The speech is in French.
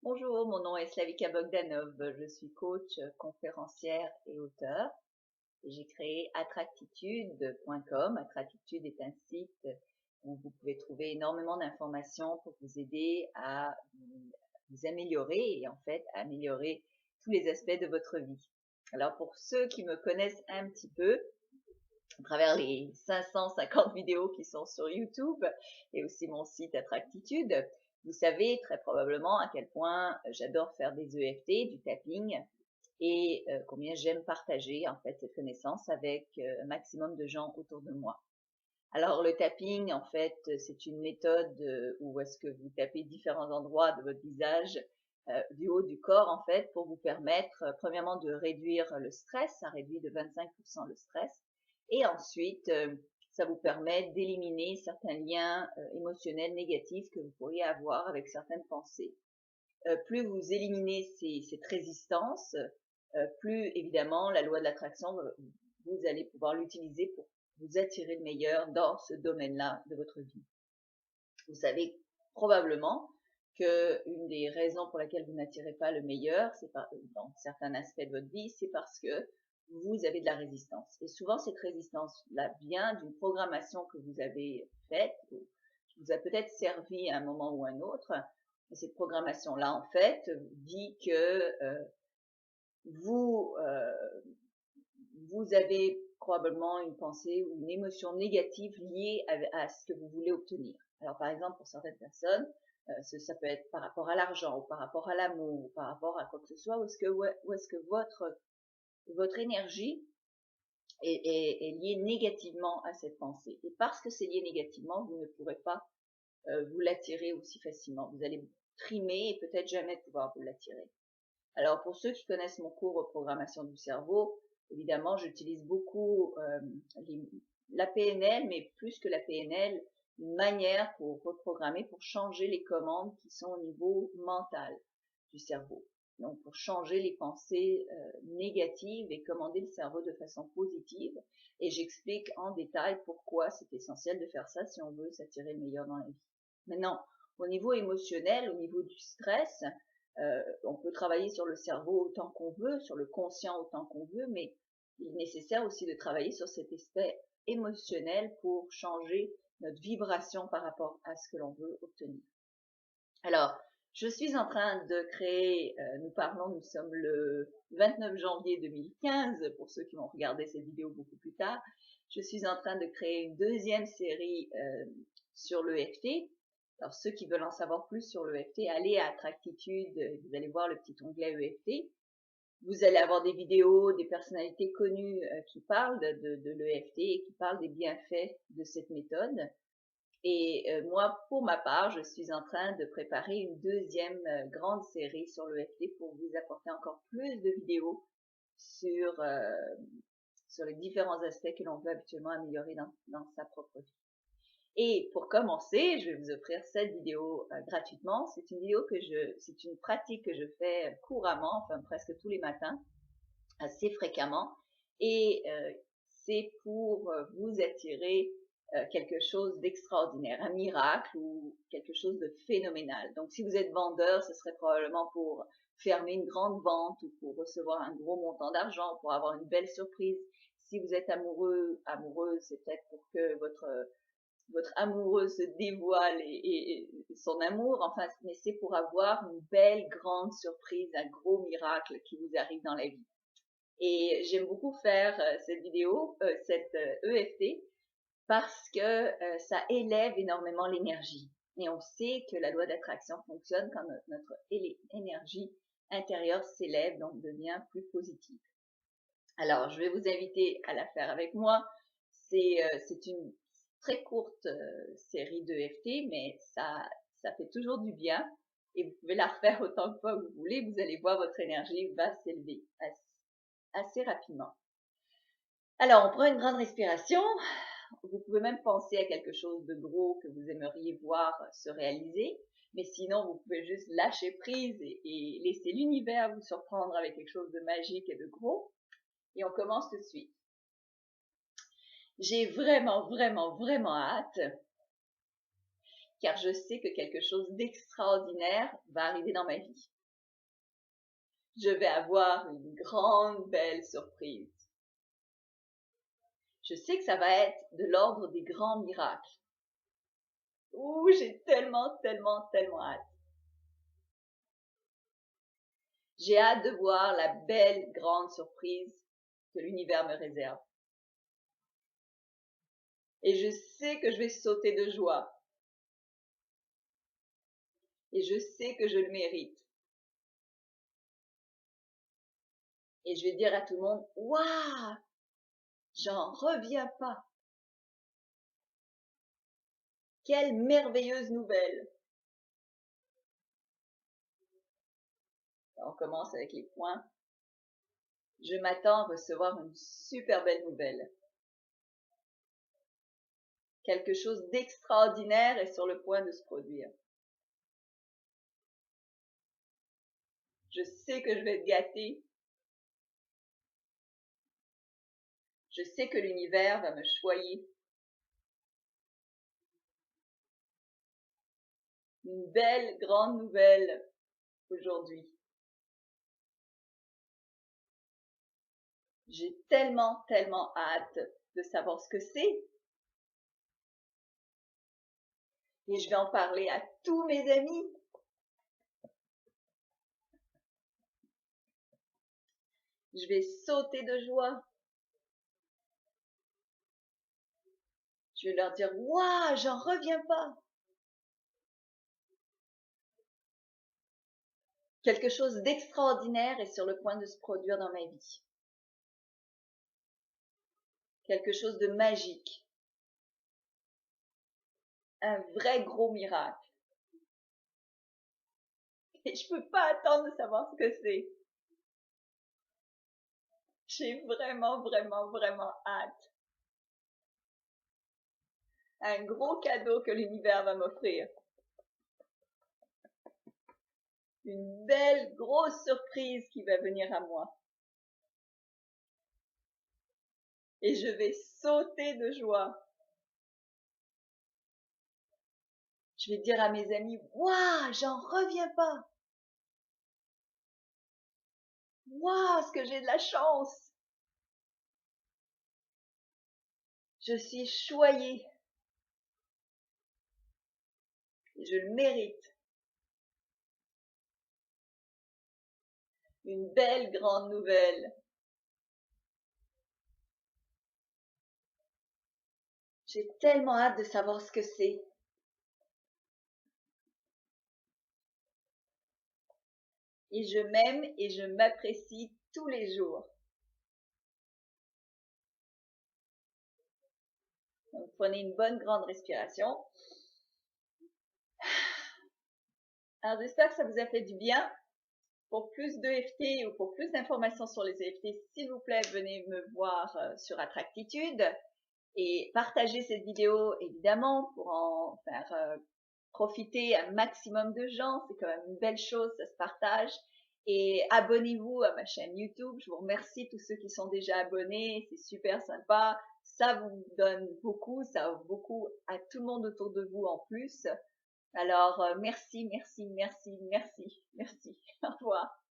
Bonjour, mon nom est Slavika Bogdanov, je suis coach, conférencière et auteur. J'ai créé attractitude.com. Attractitude est un site où vous pouvez trouver énormément d'informations pour vous aider à vous améliorer et en fait à améliorer tous les aspects de votre vie. Alors pour ceux qui me connaissent un petit peu, à travers les 550 vidéos qui sont sur YouTube et aussi mon site Attractitude, vous savez très probablement à quel point j'adore faire des EFT, du tapping, et combien j'aime partager en fait cette connaissance avec un maximum de gens autour de moi. Alors le tapping, en fait, c'est une méthode où est-ce que vous tapez différents endroits de votre visage, du haut du corps en fait, pour vous permettre premièrement de réduire le stress, ça réduit de 25% le stress, et ensuite ça vous permet d'éliminer certains liens émotionnels négatifs que vous pourriez avoir avec certaines pensées. Plus vous éliminez cette résistance, plus évidemment la loi de l'attraction, vous allez pouvoir l'utiliser pour vous attirer le meilleur dans ce domaine-là de votre vie. Vous savez probablement qu'une des raisons pour laquelle vous n'attirez pas le meilleur, dans certains aspects de votre vie, c'est parce que vous avez de la résistance. Et souvent, cette résistance-là vient d'une programmation que vous avez faite, ou qui vous a peut-être servi à un moment ou à un autre. Et cette programmation-là, en fait, dit que vous, vous avez probablement une pensée ou une émotion négative liée à ce que vous voulez obtenir. Alors par exemple, pour certaines personnes, ça peut être par rapport à l'argent, ou par rapport à l'amour, ou par rapport à quoi que ce soit, où est-ce que votre énergie est liée négativement à cette pensée. Et parce que c'est lié négativement, vous ne pourrez pas vous l'attirer aussi facilement. Vous allez trimer et peut-être jamais pouvoir vous l'attirer. Alors pour ceux qui connaissent mon cours Reprogrammation du cerveau, évidemment j'utilise beaucoup la PNL, mais plus que la PNL, une manière pour reprogrammer, pour changer les commandes qui sont au niveau mental du cerveau. Donc pour changer les pensées négatives et commander le cerveau de façon positive. Et j'explique en détail pourquoi c'est essentiel de faire ça si on veut s'attirer le meilleur dans la vie. Maintenant, au niveau émotionnel, au niveau du stress, on peut travailler sur le cerveau autant qu'on veut, sur le conscient autant qu'on veut, mais il est nécessaire aussi de travailler sur cet aspect émotionnel pour changer notre vibration par rapport à ce que l'on veut obtenir. Alors, je suis en train de créer, nous sommes le 29 janvier 2015, pour ceux qui vont regarder cette vidéo beaucoup plus tard, je suis en train de créer une deuxième série sur l'EFT. Alors, ceux qui veulent en savoir plus sur l'EFT, allez à Attractitude, vous allez voir le petit onglet EFT. Vous allez avoir des vidéos, des personnalités connues qui parlent de l'EFT et qui parlent des bienfaits de cette méthode. Et moi, pour ma part, je suis en train de préparer une deuxième grande série sur l'EFT pour vous apporter encore plus de vidéos sur, sur les différents aspects que l'on veut habituellement améliorer dans sa propre vie. Et pour commencer, je vais vous offrir cette vidéo gratuitement. C'est une pratique que je fais couramment, enfin presque tous les matins, assez fréquemment. Et c'est pour vous attirer quelque chose d'extraordinaire, un miracle ou quelque chose de phénoménal. Donc si vous êtes vendeur, ce serait probablement pour fermer une grande vente ou pour recevoir un gros montant d'argent, pour avoir une belle surprise. Si vous êtes amoureuse, c'est peut-être pour que votre amoureux se dévoile et son amour, enfin, mais c'est pour avoir une belle grande surprise, un gros miracle qui vous arrive dans la vie. Et j'aime beaucoup faire cette vidéo, cette EFT, parce que ça élève énormément l'énergie. Et on sait que la loi d'attraction fonctionne quand notre énergie intérieure s'élève, donc devient plus positive. Alors, je vais vous inviter à la faire avec moi. C'est une très courte série d'EFT, mais ça fait toujours du bien. Et vous pouvez la refaire autant de fois que vous voulez. Vous allez voir, votre énergie va s'élever assez rapidement. Alors, on prend une grande respiration. Vous pouvez même penser à quelque chose de gros que vous aimeriez voir se réaliser. Mais sinon, vous pouvez juste lâcher prise et laisser l'univers vous surprendre avec quelque chose de magique et de gros. Et on commence tout de suite. J'ai vraiment, vraiment, vraiment hâte, car je sais que quelque chose d'extraordinaire va arriver dans ma vie. je vais avoir une grande, belle surprise. Je sais que ça va être de l'ordre des grands miracles. Ouh, j'ai tellement, tellement, tellement hâte. J'ai hâte de voir la belle, grande surprise que l'univers me réserve. Et je sais que je vais sauter de joie. Et je sais que je le mérite. Et je vais dire à tout le monde, waouh, j'en reviens pas. Quelle merveilleuse nouvelle. On commence avec les points. Je m'attends à recevoir une super belle nouvelle. Quelque chose d'extraordinaire est sur le point de se produire. Je sais que je vais être gâtée. Je sais que l'univers va me choyer. Une belle, grande nouvelle aujourd'hui. J'ai tellement, tellement hâte de savoir ce que c'est. Et je vais en parler à tous mes amis. Je vais sauter de joie. Je vais leur dire, waouh, j'en reviens pas. Quelque chose d'extraordinaire est sur le point de se produire dans ma vie. Quelque chose de magique. Un vrai gros miracle. Et je peux pas attendre de savoir ce que c'est. J'ai vraiment, vraiment, vraiment hâte. Un gros cadeau que l'univers va m'offrir. Une belle, grosse surprise qui va venir à moi. Et je vais sauter de joie. Je vais dire à mes amis, waouh, j'en reviens pas. Waouh, est-ce que j'ai de la chance. Je suis choyée. Et je le mérite. Une belle grande nouvelle. J'ai tellement hâte de savoir ce que c'est. Et je m'aime et je m'apprécie tous les jours. Donc, prenez une bonne grande respiration. Alors, j'espère que ça vous a fait du bien. Pour plus d'EFT ou pour plus d'informations sur les EFT, s'il vous plaît, venez me voir sur Attractitude et partagez cette vidéo évidemment pour en faire profiter un maximum de gens. C'est quand même une belle chose, ça se partage. Et abonnez-vous à ma chaîne YouTube. Je vous remercie tous ceux qui sont déjà abonnés. C'est super sympa. Ça vous donne beaucoup. Ça offre beaucoup à tout le monde autour de vous en plus. Alors, merci, merci, merci, merci, merci. Au revoir.